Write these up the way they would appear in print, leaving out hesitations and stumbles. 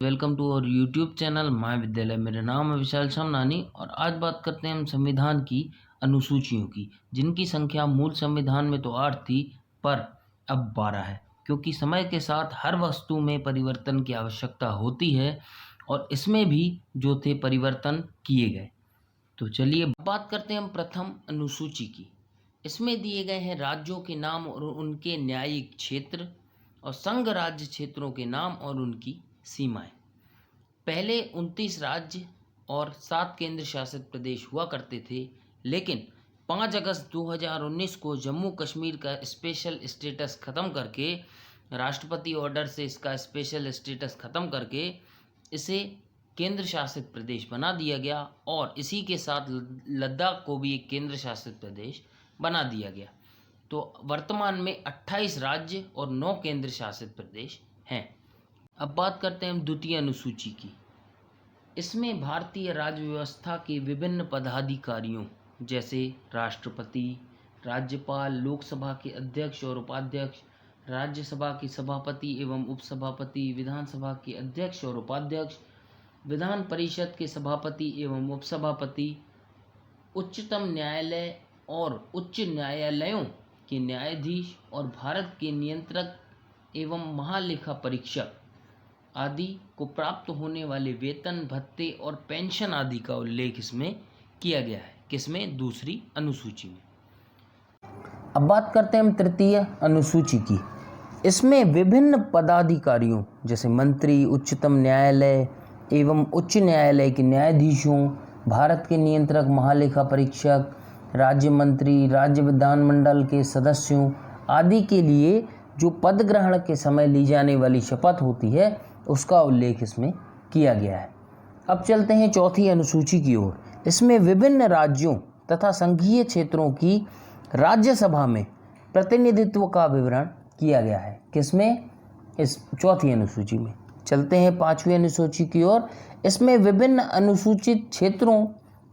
Welcome to our YouTube channel my Vidyalaya. मेरा नाम है विशाल समनानी और आज बात करते हैं हम संविधान की अनुसूचियों की, जिनकी संख्या मूल संविधान में तो 8 थी, पर अब 12 है, क्योंकि समय के साथ हर वस्तु में परिवर्तन की आवश्यकता होती है और इसमें भी जो थे परिवर्तन किए गए। तो चलिए बात करते हैं हम प्रथम अनुसूची की। इसमें दिए गए हैं राज्यों के नाम और उनके न्यायिक क्षेत्र और संघ राज्य क्षेत्रों के नाम और उनकी सीमाएं। पहले 29 राज्य और 7 केंद्र शासित प्रदेश हुआ करते थे, लेकिन 5 अगस्त 2019 को जम्मू कश्मीर का स्पेशल स्टेटस ख़त्म करके, राष्ट्रपति ऑर्डर से इसका स्पेशल स्टेटस ख़त्म करके इसे केंद्र शासित प्रदेश बना दिया गया और इसी के साथ लद्दाख को भी एक केंद्र शासित प्रदेश बना दिया गया। तो वर्तमान में 28 राज्य और 9 केंद्र शासित प्रदेश हैं। अब बात करते हैं हम द्वितीय अनुसूची की। इसमें भारतीय राज्य व्यवस्था के विभिन्न पदाधिकारियों जैसे राष्ट्रपति, राज्यपाल, लोकसभा के अध्यक्ष और उपाध्यक्ष, राज्यसभा के सभापति एवं उपसभापति, विधानसभा के अध्यक्ष और उपाध्यक्ष, विधान परिषद के सभापति एवं उपसभापति, उच्चतम न्यायालय और उच्च न्यायालयों के न्यायाधीश और भारत के नियंत्रक एवं महालेखा परीक्षक आदि को प्राप्त होने वाले वेतन, भत्ते और पेंशन आदि का उल्लेख इसमें किया गया है। किसमें? दूसरी अनुसूची में। अब बात करते हैं हम तृतीय अनुसूची की। इसमें विभिन्न पदाधिकारियों जैसे मंत्री, उच्चतम न्यायालय एवं उच्च न्यायालय के न्यायाधीशों, भारत के नियंत्रक, महालेखा परीक्षक, राज्य मंत्री, राज्य विधानमंडल के सदस्यों आदि के लिए जो पद ग्रहण के समय ली जाने वाली शपथ होती है, उसका उल्लेख इसमें किया गया है। अब चलते हैं चौथी अनुसूची की ओर। इसमें विभिन्न राज्यों तथा संघीय क्षेत्रों की राज्यसभा में प्रतिनिधित्व का विवरण किया गया है। किसमें? इस चौथी अनुसूची में। चलते हैं पांचवी अनुसूची की ओर। इसमें विभिन्न अनुसूचित क्षेत्रों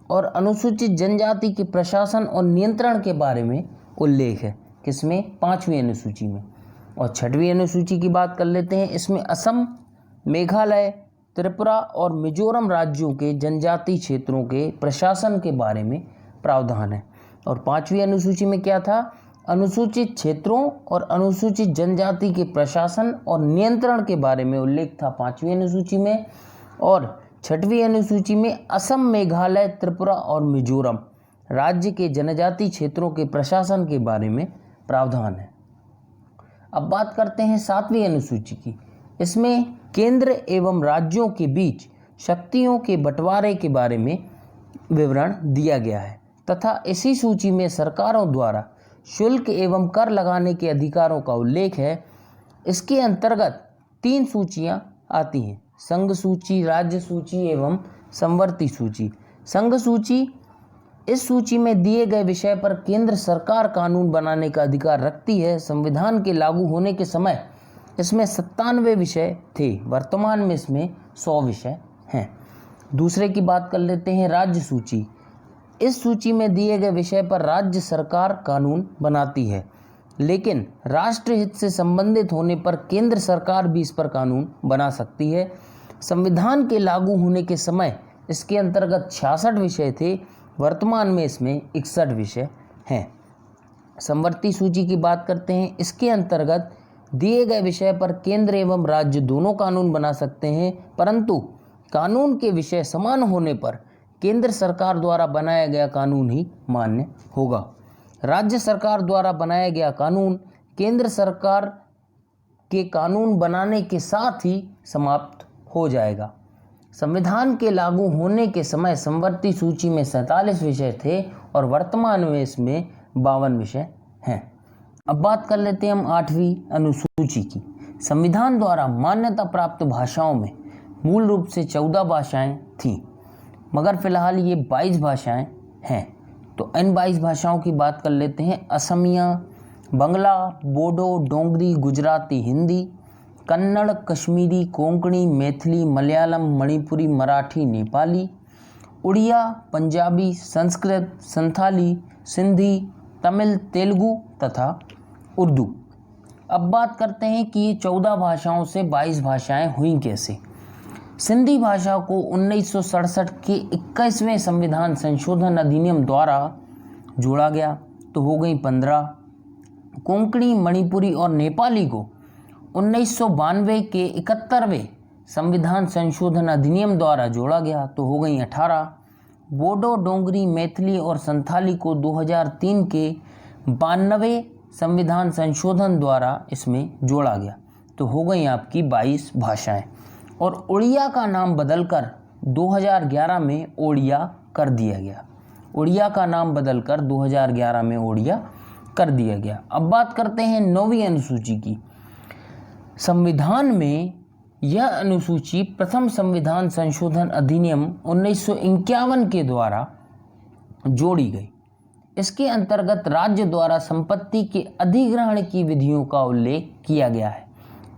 और अनुसूचित जनजाति के प्रशासन और नियंत्रण के बारे में उल्लेख है। किसमें? पांचवी अनुसूची में। और छठवीं अनुसूची की बात कर लेते हैं। इसमें असम, मेघालय, त्रिपुरा और मिजोरम राज्यों के जनजाति क्षेत्रों के प्रशासन के बारे में प्रावधान है। और पांचवी अनुसूची में क्या था? अनुसूचित क्षेत्रों और अनुसूचित जनजाति के प्रशासन और नियंत्रण के बारे में उल्लेख था पांचवी अनुसूची में। और छठवीं अनुसूची में असम, मेघालय, त्रिपुरा और मिजोरम राज्य के जनजाति क्षेत्रों के प्रशासन के बारे में प्रावधान है। अब बात करते हैं सातवीं अनुसूची की। इसमें केंद्र एवं राज्यों के बीच शक्तियों के बंटवारे के बारे में विवरण दिया गया है तथा इसी सूची में सरकारों द्वारा शुल्क एवं कर लगाने के अधिकारों का उल्लेख है। इसके अंतर्गत 3 सूचियां आती हैं: संघ सूची, राज्य सूची एवं समवर्ती सूची। संघ सूची, इस सूची में दिए गए विषय पर केंद्र सरकार कानून बनाने का अधिकार रखती है। संविधान के लागू होने के समय इसमें 97 विषय थे, वर्तमान में इसमें 100 विषय हैं। दूसरे की बात कर लेते हैं राज्य सूची। इस सूची में दिए गए विषय पर राज्य सरकार कानून बनाती है, लेकिन राष्ट्रहित से संबंधित होने पर केंद्र सरकार भी इस पर कानून बना सकती है। संविधान के लागू होने के समय इसके अंतर्गत 66 विषय थे, वर्तमान में इसमें 61 विषय हैं। समवर्ती सूची की बात करते हैं। इसके अंतर्गत दिए गए विषय पर केंद्र एवं राज्य दोनों कानून बना सकते हैं, परंतु कानून के विषय समान होने पर केंद्र सरकार द्वारा बनाया गया कानून ही मान्य होगा। राज्य सरकार द्वारा बनाया गया कानून केंद्र सरकार के कानून बनाने के साथ ही समाप्त हो जाएगा। संविधान के लागू होने के समय समवर्ती सूची में 47 विषय थे और वर्तमान में इसमें 52 विषय हैं। अब बात कर लेते हैं हम आठवीं अनुसूची की। संविधान द्वारा मान्यता प्राप्त भाषाओं में मूल रूप से 14 भाषाएं थीं, मगर फिलहाल ये 22 भाषाएं हैं। तो इन 22 भाषाओं की बात कर लेते हैं। असमिया, बंगला, बोडो, डोंगरी, गुजराती, हिंदी, कन्नड़, कश्मीरी, कोंकणी, मैथिली, मलयालम, मणिपुरी, मराठी, नेपाली, उड़िया, पंजाबी, संस्कृत, संथाली, सिंधी, तमिल, तेलुगु तथा उर्दू। अब बात करते हैं कि ये 14 भाषाओं से 22 भाषाएं हुई कैसे। सिंधी भाषा को 1967 के 21वें संविधान संशोधन अधिनियम द्वारा जोड़ा गया तो हो गई 15। कोंकणी, मणिपुरी और नेपाली को 1992 के 71वें संविधान संशोधन अधिनियम द्वारा जोड़ा गया तो हो गई 18। बोडो, डोंगरी, मैथिली और संथाली को 2003 के 92वें संविधान संशोधन द्वारा इसमें जोड़ा गया तो हो गई आपकी 22 भाषाएं। और उड़िया का नाम बदलकर 2011 में ओडिया कर दिया गया। उड़िया का नाम बदलकर 2011 में ओडिया कर दिया गया। अब बात करते हैं 9वीं अनुसूची की। संविधान में यह अनुसूची प्रथम संविधान संशोधन अधिनियम 1951 के द्वारा जोड़ी गई। इसके अंतर्गत राज्य द्वारा संपत्ति के अधिग्रहण की विधियों का उल्लेख किया गया है।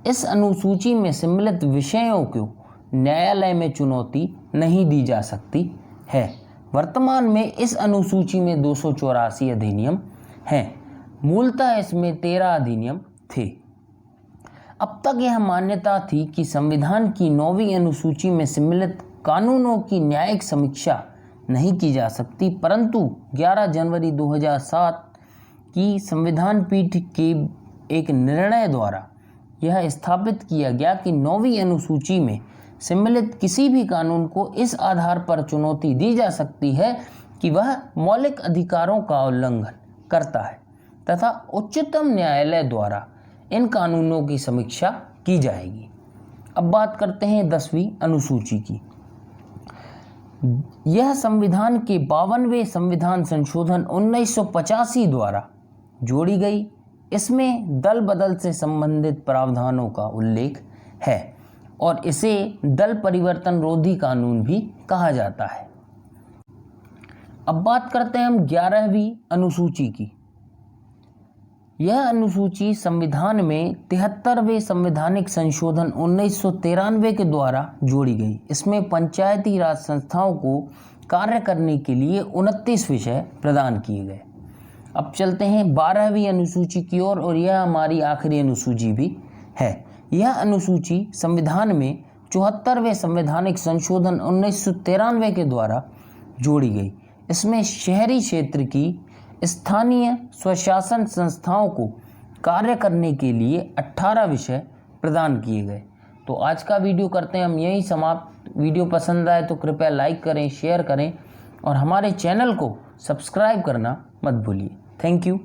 इस अनुसूची में सम्मिलित विषयों को न्यायालय में चुनौती नहीं दी जा सकती है। वर्तमान में इस अनुसूची में 284 अधिनियम हैं। मूलतः इसमें 13 अधिनियम थे। अब तक यह मान्यता थी कि संविधान की 9वीं अनुसूची में सम्मिलित कानूनों की न्यायिक समीक्षा नहीं की जा सकती, परंतु 11 जनवरी 2007 की संविधान पीठ के एक निर्णय द्वारा यह स्थापित किया गया कि 9वीं अनुसूची में सम्मिलित किसी भी कानून को इस आधार पर चुनौती दी जा सकती है कि वह मौलिक अधिकारों का उल्लंघन करता है तथा उच्चतम न्यायालय द्वारा इन कानूनों की समीक्षा की जाएगी। अब बात करते हैं 10वीं अनुसूची की। यह संविधान के 52वें संविधान संशोधन 1985 द्वारा जोड़ी गई। इसमें दल बदल से संबंधित प्रावधानों का उल्लेख है और इसे दल परिवर्तन रोधी कानून भी कहा जाता है। अब बात करते हैं हम 11वीं अनुसूची की। यह अनुसूची संविधान में 73वें संवैधानिक संशोधन 1993 के द्वारा जोड़ी गई। इसमें पंचायती राज संस्थाओं को कार्य करने के लिए 29 विषय प्रदान किए गए। अब चलते हैं 12वीं अनुसूची की ओर और यह हमारी आखिरी अनुसूची भी है। यह अनुसूची संविधान में 74वें संवैधानिक संशोधन 1993 के द्वारा जोड़ी गई। इसमें शहरी क्षेत्र की स्थानीय स्वशासन संस्थाओं को कार्य करने के लिए 18 विषय प्रदान किए गए। तो आज का वीडियो करते हैं हम यहीं समाप्त। वीडियो पसंद आए तो कृपया लाइक करें, शेयर करें और हमारे चैनल को सब्सक्राइब करना मत भूलिए। Thank you.